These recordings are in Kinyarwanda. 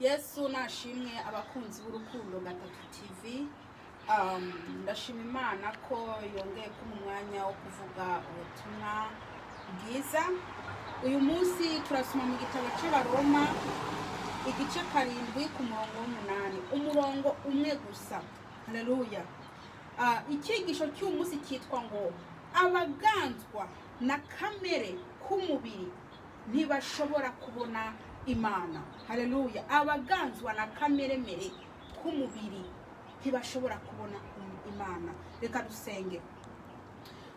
Yesu nashimwe abakunzi b'urukundo gatatu TV. Ndashima Imana ko yongeye kumpa umwanya wo kuvuga ubutumwa bwiza. Uyu munsi turasoma mu gitabo cy'Abaroma igice 7 ku murongo w'8, umurongo umwe gusa. Haleluya. Icyigisho cy'uyu munsi cyitwa ngo abaganzwa na kamere k'umubiri ntibashobora kubona Imana. Haleluya. Abaganzwa na kamere mere k'umubiri ntibashobora kubona Imana. Reka dusenge.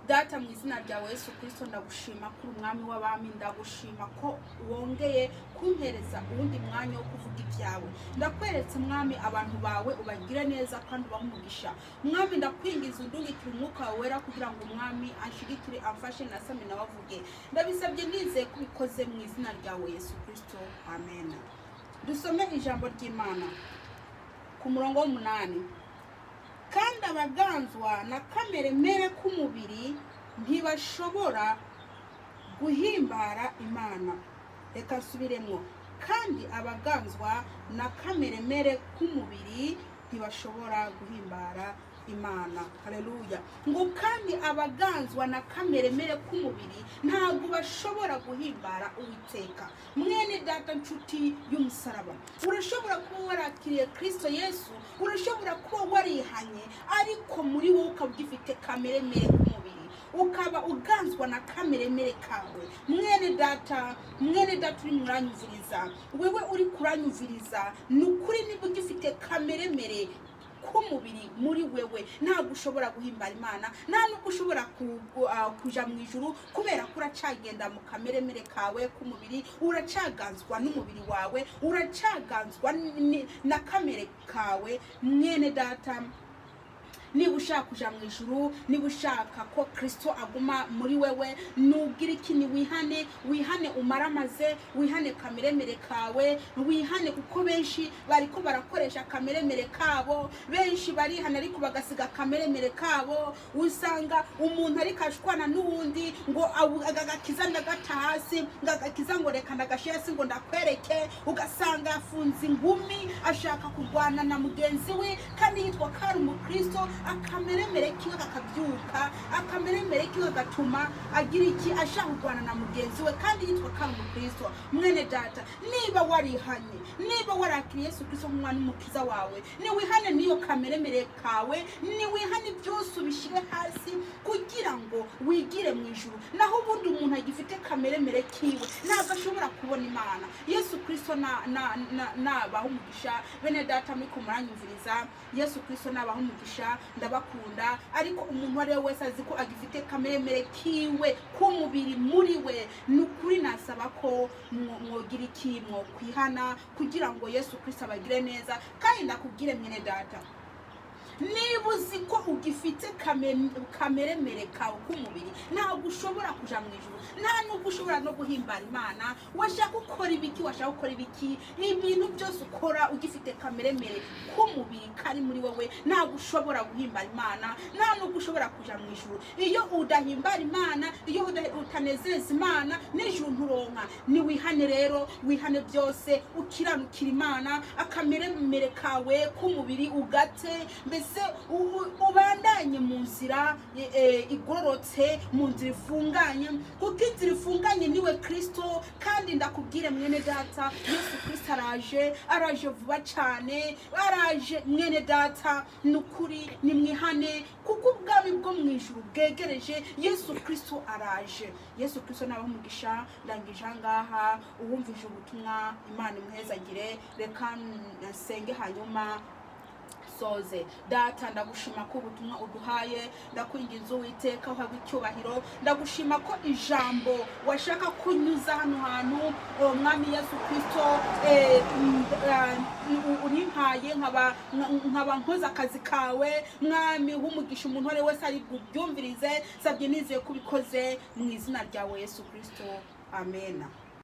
Data, mu izina rya Yesu Kristo ndagushima kuri umwami w'abami, ndagushima ko wongeye kumpereza uwundi mwanya wo kuvuga ibyawe. Ndakweretse mwami abantu bawe ubagire neza kandi ubahumugisha. Mwami ndakwingiza undungikira umwuka wawe wera kugira ngo umwami anshigikire amfashe nasame nabavuge. Ndabisabye nizeye kubikoze mu izina rya Yesu Kristo. Amen. Dusome ijambo ry'Imana ku murongo w'8. Kandi abaganzwa na kamere mere k'umubiri ntibashobora guhimbara Imana. Reka nsubiremo. Kandi abaganzwa na kamere mere k'umubiri ntibashobora guhimbara Imana. Haleluya. Ngo kandi abaganzwa na kamere mere k'umubiri ntabwo bashobora guhimbara Uwiteka. Mwene data nshuti y'umusaraba, urashobora kuba warakiriye Kristo Yesu, urashobora kuba warihanye, ariko muri wowe ukaba ugifite kamere mere k'umubiri, ukaba uganzwa na kamere mere kawe. Mwene data uri muranyumviriza, wewe uri kuranyumviriza, nukuri niba ugifite kamere mere k'umubiri muri wewe ntabwo ushobora guhimbara Imana, nta nubwo ushobora kuja mu ijuru, kubera ko uracagenda mu kamere mere kawe k'umubiri, uracaganzwa n'umubiri wawe, uracaganzwa na kamere kawe. Mwene data, niba ushaka kuja mu ijuru, niba ushaka ko Kristo aguma muri wewe, nugira ikini wihane umaramaze, wihane kamere mere kawe, wihane kuko benshi bariko barakoresha kamere mere kabo, benshi barihana ariko bagasiga kamere mere kabo. Usanga umuntu ariko ashwana n'uwundi ngo agagakiza ndagata hasi, ngagakiza ngo reka ndagashira hasi ngo ndakwereke, ugasanga yafunze ingumi ashaka kurwana na mugenzi we kandi yitwa kari umukristo. Akamere mere kiwe kakabyuka, akamere mere kiwe gatuma agira iki ashaka kurwana na mugenzi we kandi yitwa kari umukristo. Mwene data, niba warihanye, niba warakiriye Yesu Kristo nk'umwana n'umukiza wawe, ni wihane niyo kamere mere kawe, ni wihane byose ubishire hasi kugira ngo wigire mu ijuru. Naho ubundi umuntu agifite kamere mere kiwe ntabwo ashobora kubona Imana. Yesu Kristo nabaho umugisha. Bene data muri kumuranyumviriza, Yesu Kristo nabaho umugisha, ndabakunda. Ariko umuntu wari wese azi ko agifite kamere mere kiwe k'umubiri muri we, nukuri nasaba ko mwogira iki, kwihana kugira ngo Yesu Kristo abagire neza. Kandi ndakubwire mwene data, niba uzi ko ugifite kamere mere kawe k'umubiri ntabwo ushobora kuja mu ijuru, nta nubwo ushobora no guhimbara Imana. Washaka ukora ibiki, ibintu byose ukora ugifite kamere mere k'umubiri kari muri wowe, ntabwo ushobora guhimbara Imana, nta nubwo ushobora kuja mu ijuru. Iyo udahimbara Imana, iyo utanezeza Imana, n'ijuru nturonka. Ni wihane rero, wihane byose, ukiranukira Imana, akamere mere kawe k'umubiri ugate, mbese ubandanye mu nzira igororotse, mu nzira ifunganye, kuko inzira ifunganye niwe Kristo. kandi ndakubwire mwene data, Yesu Kristo araje vuba cyane, araje mwene data. Nukuri nimwihane kuko ubwami bwo mu ijuru bwegereje. Yesu Kristo araje. Yesu Kristo nabaho umugisha. Ndangije ngaha, uwumvije ubutumwa Imana imuhezagire. Reka nsenge hanyuma soze. Data, ndagushima ko ubutumwa uduhaye, ndakwinginze Uwiteka uhabwe icyubahiro. Ndagushima ko ijambo washaka kunyuza hano hantu, mwami Yesu Kristo urimpaye nkaba nkoze akazi kawe. Mwami humugisha umuntu wari wese ari bubyumvirize, sabye nizeye kubikoze mu izina rya Yesu Kristo. Amen.